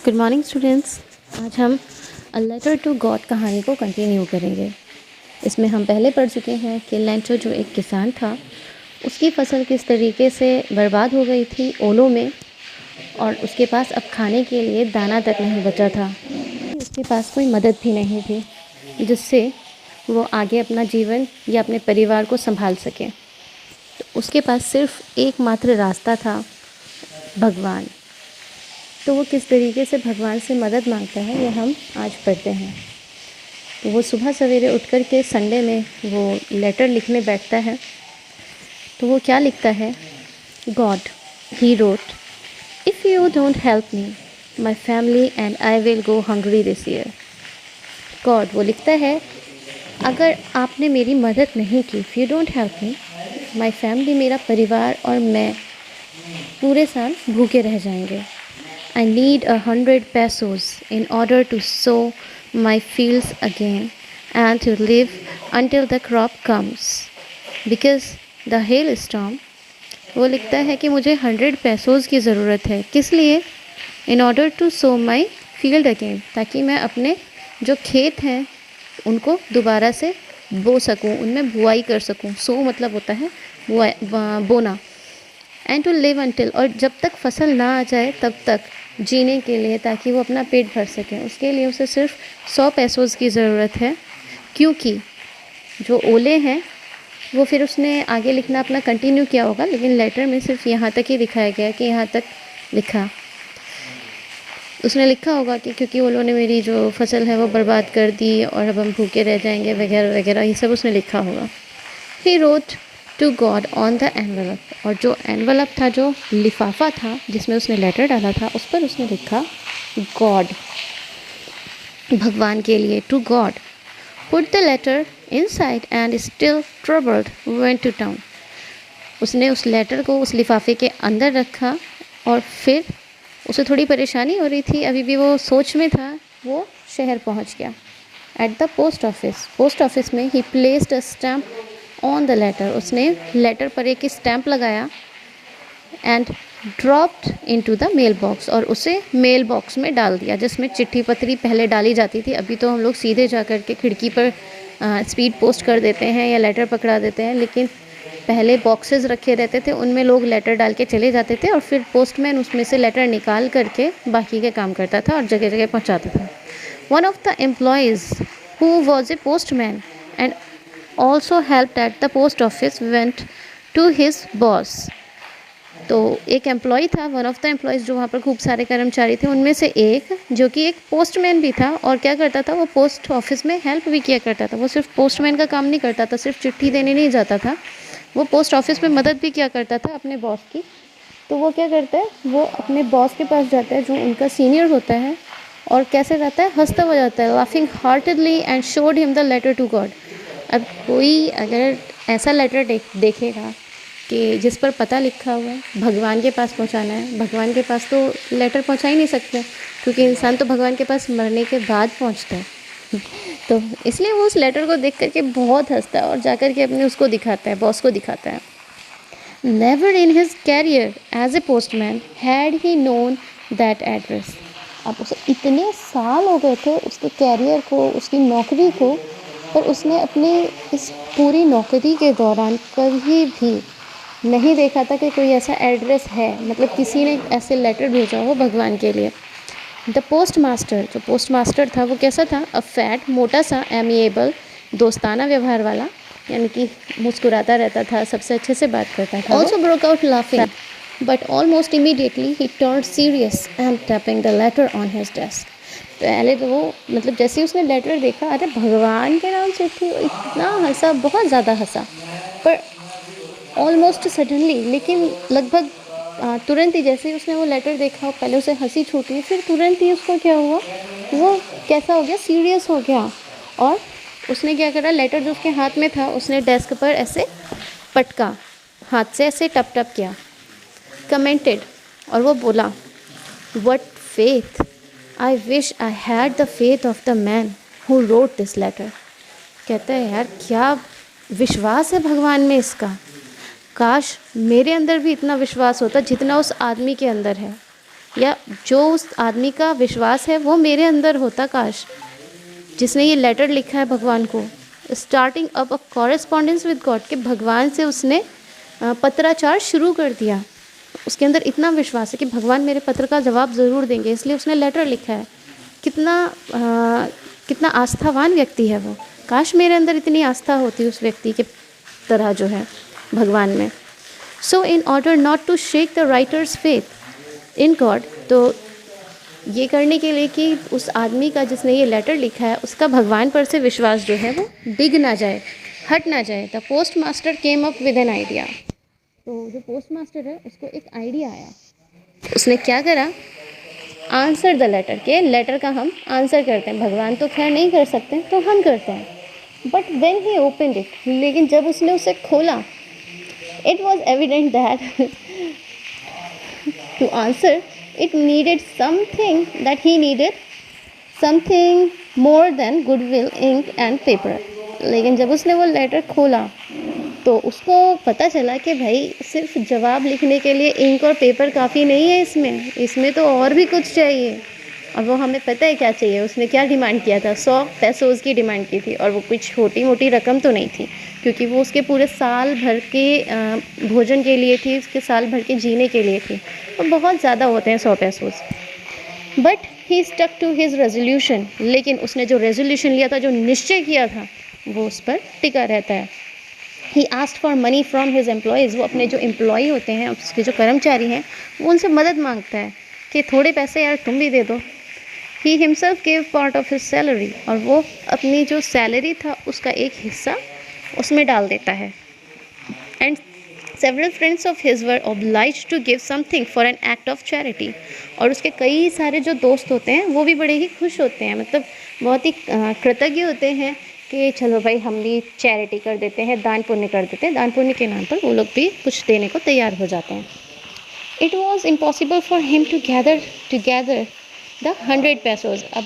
Good morning students. आज हम a letter to God कहानी को कंटिन्यू करेंगे। इसमें हम पहले पढ़ चुके हैं कि लेंचो जो एक किसान था, उसकी फसल किस तरीके से बर्बाद हो गई थी ओलों में, और उसके पास अब खाने के लिए दाना तक नहीं बचा था। उसके पास कोई मदद भी नहीं थी जिससे वो आगे अपना जीवन या अपने परिवार को संभाल सके। तो उसके पास सिर्फ एकमात्र रास्ता था, भगवान। तो वो किस तरीके से भगवान से मदद मांगता है, ये हम आज पढ़ते हैं। तो वो सुबह सवेरे उठ कर के संडे में वो लेटर लिखने बैठता है। तो वो क्या लिखता है? God, he wrote, if you don't help me, my family and I will go hungry this year. God, वो लिखता है, अगर आपने मेरी मदद नहीं की, if you don't help me, my family, मेरा परिवार और मैं पूरे साल भूखे रह जाएंगे। I need 100 pesos in order to sow my fields again and to live until the crop comes because the hailstorm। वो लिखता है कि मुझे 100 पैसोज़ की ज़रूरत है। किस लिए? In order to sow my field again, ताकि मैं अपने जो खेत हैं उनको दोबारा से बो सकूं, उनमें बुआई कर सकूं। सो मतलब होता है बोना। एंड टू लिव अनटिल, और जब तक फसल ना आ जाए तब तक जीने के लिए, ताकि वो अपना पेट भर सके। उसके लिए उसे सिर्फ 100 पैसोज़ की ज़रूरत है, क्योंकि जो ओले हैं वो फिर उसने आगे लिखना अपना कंटिन्यू किया होगा, लेकिन लेटर में सिर्फ यहाँ तक ही दिखाया गया कि यहाँ तक लिखा। उसने लिखा होगा कि क्योंकि ओलों ने मेरी जो फसल है वो बर्बाद कर दी और अब हम भूखे रह जाएंगे वगैरह वगैरह, ये सब उसने लिखा होगा। He wrote to God on the envelope, और जो एनवलप था, जो लिफाफा था जिसमें उसने लेटर डाला था, उस पर उसने लिखा गॉड, भगवान के लिए। To God, put the letter inside and still troubled went to town. उसने उस लेटर को उस लिफाफे के अंदर रखा और फिर उसे थोड़ी परेशानी हो रही थी, अभी भी वो सोच में था, वो शहर पहुंच गया। एट द पोस्ट ऑफिस में he placed a stamp on the letter, उसने लेटर पर एक स्टैम्प लगाया। And dropped into the mail box, और उसे मेल बॉक्स में डाल दिया, जिसमें चिट्ठी पत्री पहले डाली जाती थी। अभी तो हम लोग सीधे जा कर के खिड़की पर स्पीड पोस्ट कर देते हैं या लेटर पकड़ा देते हैं, लेकिन पहले बॉक्सेस रखे रहते थे, उनमें लोग लेटर डाल के चले जाते थे और फिर पोस्टमैन उसमें से लेटर निकाल करके बाकी के काम करता था और जगह जगह पहुंचाता था। One of the employees who was a postman and also helped at the post office went to his boss। तो एक एम्प्लॉय था, वन ऑफ द एम्प्लॉयज़, जो वहाँ पर खूब सारे कर्मचारी थे, उनमें से एक जो कि एक पोस्टमैन भी था, और क्या करता था, वो पोस्ट ऑफिस में हेल्प भी किया करता था। वो सिर्फ पोस्टमैन का काम नहीं करता था, सिर्फ चिट्ठी देने नहीं जाता था, वो पोस्ट ऑफिस में मदद भी किया करता था अपने बॉस की। तो वो क्या करता है, वो अपने बॉस के पास जाता है, जो उनका सीनियर होता है, और कैसे जाता है, हंसता हुआ जाता है, laughing heartedly, and showed him the letter to God. अब कोई अगर ऐसा लेटर देखेगा कि जिस पर पता लिखा हुआ है भगवान के पास पहुंचाना है, भगवान के पास तो लेटर पहुंचा ही नहीं सकते, क्योंकि इंसान तो भगवान के पास मरने के बाद पहुंचता है। तो इसलिए वो उस लेटर को देख करके बहुत हंसता है और जाकर के अपने उसको दिखाता है, बॉस को दिखाता है। Never in his career as a postman had he known that address. अब उसे इतने साल हो गए थे उसके कैरियर को, उसकी नौकरी को, पर उसने अपनी इस पूरी नौकरी के दौरान कभी भी नहीं देखा था कि कोई ऐसा एड्रेस है, मतलब किसी ने ऐसे लेटर भेजा हो भगवान के लिए। द पोस्ट मास्टर, जो पोस्ट मास्टर था वो कैसा था? अ फैट, मोटा सा, एमिएबल, दोस्ताना व्यवहार वाला, यानी कि मुस्कुराता रहता था, सबसे अच्छे से बात करता था। Also broke out laughing, but almost immediately he turned serious and tapping the later on his desk. पहले तो वो, मतलब जैसे ही उसने लेटर देखा, अरे भगवान के नाम से थी, इतना हंसा, बहुत ज़्यादा हंसा, पर ऑलमोस्ट सडनली, लेकिन लगभग तुरंत ही, जैसे ही उसने वो लेटर देखा, पहले उसे हंसी छूटी, फिर तुरंत ही उसको क्या हुआ, वो कैसा हो गया, सीरियस हो गया। और उसने क्या करा, लेटर जो उसके हाथ में था उसने डेस्क पर ऐसे पटका, हाथ से ऐसे टप टप किया, कमेंटेड, और वो बोला, what faith, I wish I had the faith of the man who wrote this letter। कहता है, यार क्या विश्वास है भगवान में इसका, काश मेरे अंदर भी इतना विश्वास होता जितना उस आदमी के अंदर है। या जो उस आदमी का विश्वास है वो मेरे अंदर होता काश, जिसने ये लेटर लिखा है भगवान को, starting up a correspondence with God, कि भगवान से उसने पत्राचार शुरू कर दिया। उसके अंदर इतना विश्वास है कि भगवान मेरे पत्र का जवाब ज़रूर देंगे, इसलिए उसने लेटर लिखा है। कितना आस्थावान व्यक्ति है वो। काश मेरे अंदर इतनी आस्था होती उस व्यक्ति के तरह जो है भगवान में। So in order not to shake the writer's faith in God, तो ये करने के लिए कि उस आदमी का जिसने ये लेटर लिखा है उसका भगवान पर से विश्वास जो है वो डिग ना जाए, हट ना जाए, the post master came up with an idea. तो जो पोस्ट मास्टर है उसको एक आइडिया आया। उसने क्या करा, आंसर द लेटर, के लेटर का हम आंसर करते हैं, भगवान तो खैर नहीं कर सकते तो हम करते हैं। But when he opened it, लेकिन जब उसने उसे खोला, it was evident that to answer it needed something, that he needed something more than goodwill, ink and paper। लेकिन जब उसने वो लेटर खोला तो उसको पता चला कि भाई सिर्फ जवाब लिखने के लिए इंक और पेपर काफ़ी नहीं है, इसमें तो और भी कुछ चाहिए। और वो हमें पता है क्या चाहिए। उसने क्या डिमांड किया था, 100 पैसोज़ की डिमांड की थी, और वो कुछ छोटी मोटी रकम तो नहीं थी, क्योंकि वो उसके पूरे साल भर के भोजन के लिए थी, उसके साल भर के जीने के लिए थी, और बहुत ज़्यादा होते हैं 100 pesos. But he stuck to his resolution, लेकिन उसने जो रेजोल्यूशन लिया था, जो निश्चय किया था, वो उस पर टिका रहता है। He asked for money from his employees, वो अपने जो एम्प्लॉई होते हैं, उसके जो कर्मचारी हैं, वो उनसे मदद मांगता है कि थोड़े पैसे यार तुम भी दे दो। He himself gave part of his salary, और वो अपनी जो सैलरी था उसका एक हिस्सा उसमें डाल देता है। And several friends of his were obliged to give something for an act of charity, और उसके कई सारे जो दोस्त होते हैं वो भी बड़े ही खुश होते हैं, मतलब बहुत ही कृतज्ञ होते हैं कि चलो भाई हम भी चैरिटी कर देते हैं, दान पुण्य कर देते हैं। दान पुण्य के नाम पर वो लोग भी कुछ देने को तैयार हो जाते हैं। It was impossible for him to gather the 100 pesos. अब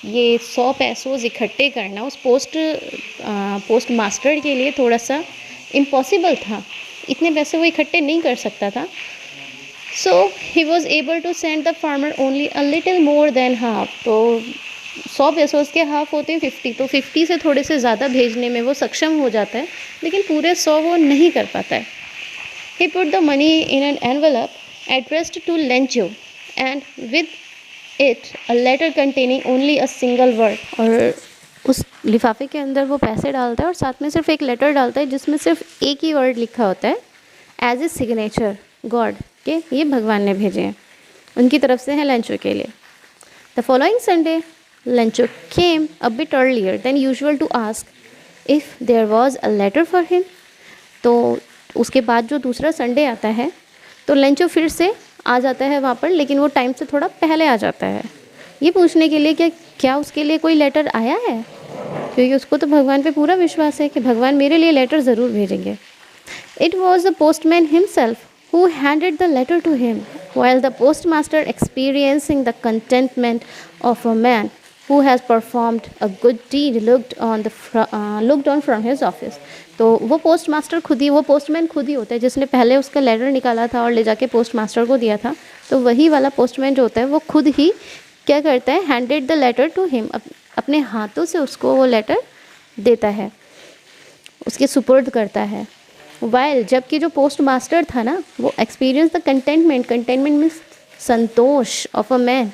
ये 100 पैसोज़ इकट्ठे करना उस पोस्ट मास्टर के लिए थोड़ा सा इम्पॉसिबल था, इतने पैसे वो इकट्ठे नहीं कर सकता था। So he was able to send the farmer only a little more than half. तो 100 पैसोज़ के हाफ होते हैं 50, तो 50 से थोड़े से ज़्यादा भेजने में वो सक्षम हो जाता है, लेकिन पूरे 100 वो नहीं कर पाता है। He put the money in an envelope addressed to Lencho, and with it a letter containing only a single word, और उस लिफाफे के अंदर वो पैसे डालता है और साथ में सिर्फ एक लेटर डालता है जिसमें सिर्फ एक ही वर्ड लिखा होता है, एज ए सिग्नेचर गॉड, के ये भगवान ने भेजे हैं, उनकी तरफ से हैं लेंचो के लिए। The following Sunday Lencho came a bit earlier than usual to ask if there was a letter for him. तो उसके बाद जो दूसरा संडे आता है तो लेंचो फिर से आ जाता है वहाँ पर, लेकिन वो टाइम से थोड़ा पहले आ जाता है, ये पूछने के लिए कि क्या उसके लिए कोई लेटर आया है, क्योंकि उसको तो भगवान पे पूरा विश्वास है कि भगवान मेरे लिए लेटर ज़रूर भेजेंगे। It was the postman himself who handed the letter to him, while the postmaster, experiencing the contentment of a man who has performed a good deed, looked on from his office। तो वो postmaster खुद ही, वो postman खुद ही होता है जिसने पहले उसका लेटर निकाला था और ले जाके पोस्टमास्टर को दिया था। तो वही वाला पोस्टमैन जो होता है वो खुद ही क्या करता है, handed the letter to him, अपने हाथों से उसको वो लेटर देता है, उसके सुपुर्द करता है। वाइल, जबकि जो पोस्ट मास्टर था ना, वो एक्सपीरियंस द कंटेंटमेंट मीन्स संतोष ऑफ अ मैन,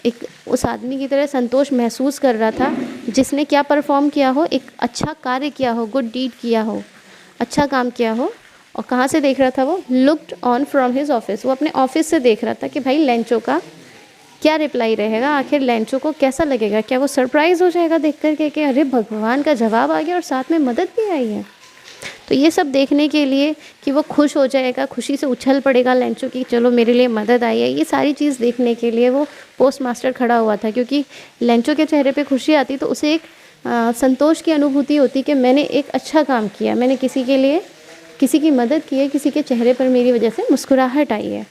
एक उस आदमी की तरह संतोष महसूस कर रहा था जिसने क्या परफॉर्म किया हो, एक अच्छा कार्य किया हो, गुड डीड किया हो, अच्छा काम किया हो। और कहाँ से देख रहा था वो, looked on from his office, वो अपने ऑफिस से देख रहा था कि भाई लेंचो का क्या रिप्लाई रहेगा, आखिर लेंचो को कैसा लगेगा, क्या वो सरप्राइज़ हो जाएगा देख कर के अरे भगवान का जवाब आ गया और साथ में मदद भी आई है। तो ये सब देखने के लिए कि वो खुश हो जाएगा, खुशी से उछल पड़ेगा लेंचो की चलो मेरे लिए मदद आई है, ये सारी चीज़ देखने के लिए वो पोस्ट मास्टर खड़ा हुआ था, क्योंकि लेंचो के चेहरे पे खुशी आती तो उसे एक संतोष की अनुभूति होती कि मैंने एक अच्छा काम किया, मैंने किसी के लिए किसी की मदद की है, किसी के चेहरे पर मेरी वजह से मुस्कुराहट आई है।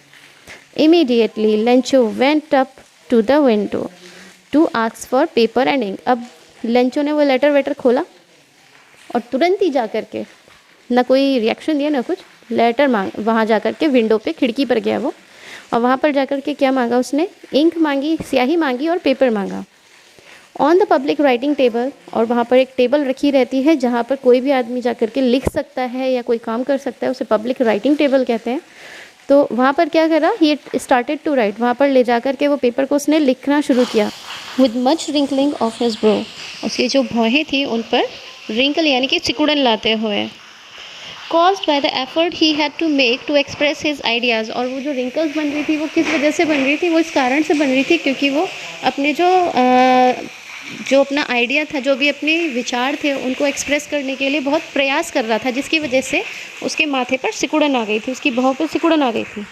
Immediately Lencho went up to the window to ask for paper and ink. अब लेंचो ने वो लेटर वेटर खोला और तुरंत ही जा कर के, ना कोई रिएक्शन दिया ना कुछ, लेटर मांग, वहाँ जा कर के विंडो पे खिड़की पर गया वो, और वहाँ पर जाकर के क्या मांगा उसने, इंक मांगी, स्याही मांगी और पेपर मांगा। On the public writing table, और वहाँ पर एक टेबल रखी रहती है जहाँ पर कोई भी आदमी जाकर के लिख सकता है या कोई काम कर सकता है, उसे पब्लिक राइटिंग टेबल कहते हैं। तो वहाँ पर क्या करा, ही स्टार्टेड टू राइट, वहाँ पर ले जाकर के वो पेपर को उसने लिखना शुरू किया। With much wrinkling of his bro, उसकी जो भौहें थी उन पर रिंकल यानी कि सिकुड़न लाते हुए। caused by the effort he had to make to express his ideas, और वो जो रिंकल्स बन रही थी वो किस वजह से बन रही थी, वो इस कारण से बन रही थी क्योंकि वो अपने जो अपना आइडिया था, जो भी अपने विचार थे उनको एक्सप्रेस करने के लिए बहुत प्रयास कर रहा था, जिसकी वजह से उसके माथे पर सिकुड़न आ गई थी, उसकी भौं पर सिकुड़न आ गई थी।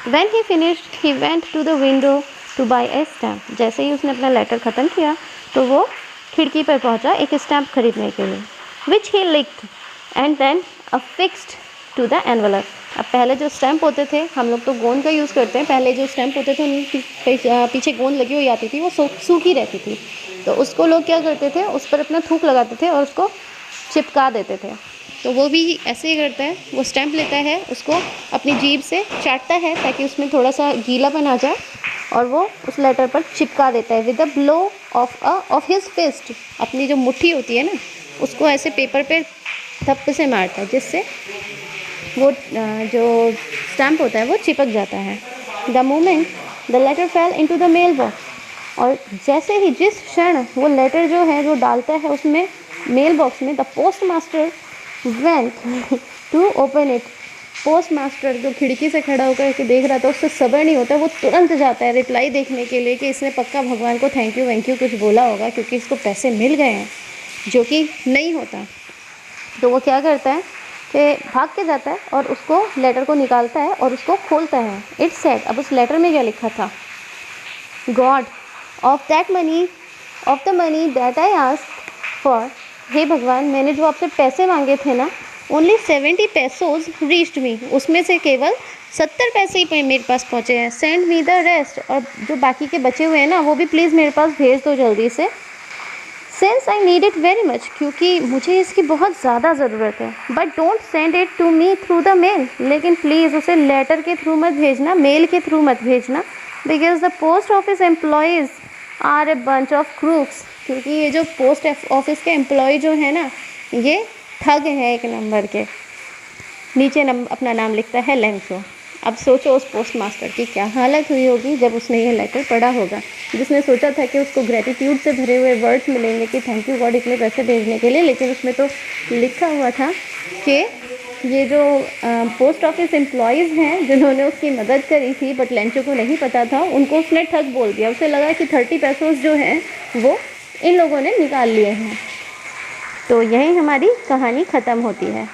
When he finished, he went to the window to buy a stamp, जैसे ही उसने अपना लेटर ख़त्म किया तो वो खिड़की पर पहुंचा एक स्टैम्प खरीदने के लिए, which he licked and then affixed to the envelope। अब पहले जो स्टैम्प होते थे, हम लोग तो गोंद का यूज़ करते हैं, पहले जो स्टैम्प होते थे उनकी पीछे गोंद लगी हुई आती थी, वो सूखी रहती थी, तो उसको लोग क्या करते थे, उस पर अपना थूक लगाते थे और उसको चिपका देते थे। तो वो भी ऐसे ही करता है, वो स्टैम्प लेता है, उसको अपनी जीभ से चाटता है ताकि उसमें थोड़ा सा गीलापन आ जाए और वो उस लेटर पर चिपका देता है with the blow of his fist. अपनी जो मुट्ठी होती है ना, उसको ऐसे पेपर पे थप्पे से मारता है, जिससे वो जो स्टैम्प होता है वो चिपक जाता है। The moment the letter fell into the mail box, और जैसे ही जिस क्षण वो लेटर जो है वो डालता है उसमें मेल बॉक्स में, the post master went to open it. Post master जो खिड़की से खड़ा होकर के देख रहा था, उससे सब्र नहीं होता, वो तुरंत जाता है रिप्लाई देखने के लिए कि इसने पक्का भगवान को थैंक यू कुछ बोला होगा क्योंकि इसको पैसे मिल गए हैं, जो कि नहीं होता। तो वो क्या करता है कि भाग के जाता है और उसको लेटर को निकालता है और उसको खोलता है। इट सेड, अब उस लेटर में क्या लिखा था, God of the money that I asked for, हे भगवान, मैंने जो आपसे पैसे मांगे थे ना, ओनली 70 पैसोज रीच्ड मी, उसमें से केवल 70 पैसे ही मेरे पास पहुँचे हैं। सेंड मी द रेस्ट, और जो बाकी के बचे हुए हैं ना वो भी प्लीज़ मेरे पास भेज दो जल्दी से। Since I need it very much, क्योंकि मुझे इसकी बहुत ज़्यादा ज़रूरत है। But don't send it to me through the mail, लेकिन प्लीज़ उसे लेटर के थ्रू मत भेजना, मेल के थ्रू मत भेजना। Because the post office employees are a bunch of crooks, क्योंकि ये जो पोस्ट ऑफिस के एम्प्लॉय जो है ना, ये ठग है एक नंबर के। नीचे अपना नाम लिखता है लेंसो। अब सोचो उस पोस्ट मास्टर की क्या हालत हुई होगी जब उसने ये लेटर पढ़ा होगा, जिसने सोचा था कि उसको ग्रेटिट्यूड से भरे हुए वर्ड्स मिलेंगे कि थैंक यू गॉड इतने पैसे भेजने के लिए, लेकिन उसमें तो लिखा हुआ था कि ये जो पोस्ट ऑफिस एम्प्लॉयज़ हैं जिन्होंने उसकी मदद करी थी बट लेंचो को नहीं पता था, उनको उसने ठग बोल दिया। उसे लगा कि 30 पैसों जो हैं वो इन लोगों ने निकाल लिए हैं। तो यही हमारी कहानी ख़त्म होती है।